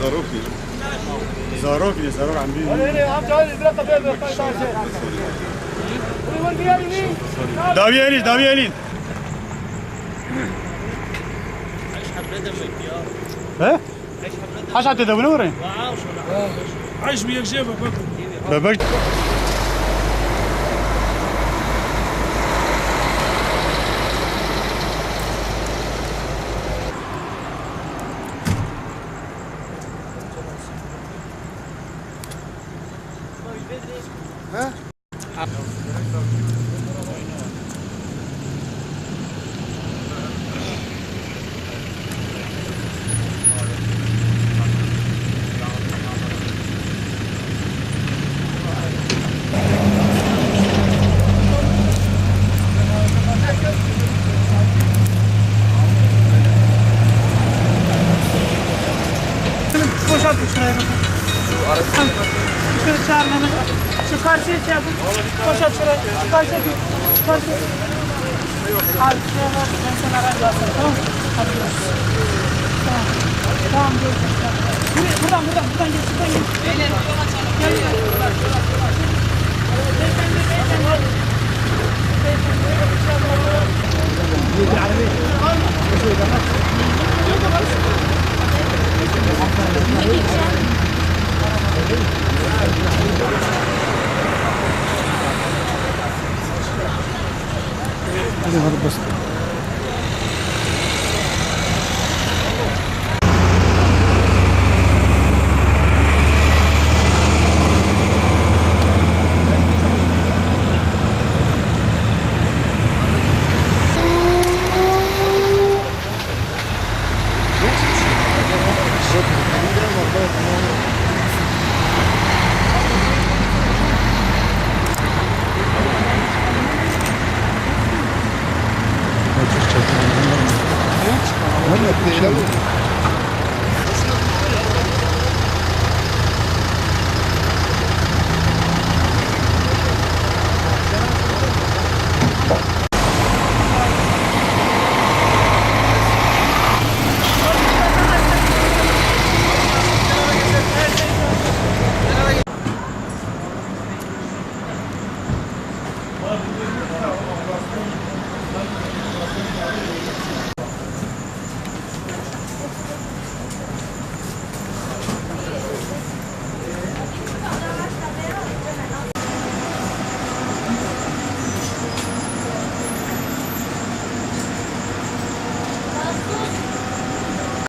زاروك عم بيجي داوي الين ها ايش حتى دبلورين عايش بيك جيبك بابك Şöyle çağırmanı. Şu karşıya şey yapın. Koşar şuraya. Şu karşıya git. Şu karşıya git. Abi şuraya bak. Ben sana arayacağım aslında. Tamam mı? Hadi görüşürüz. Tamam. Tamam görüşürüz. Buradan geç. Buradan geç. Beyler yol açalım. Gel gel. Beyefendi.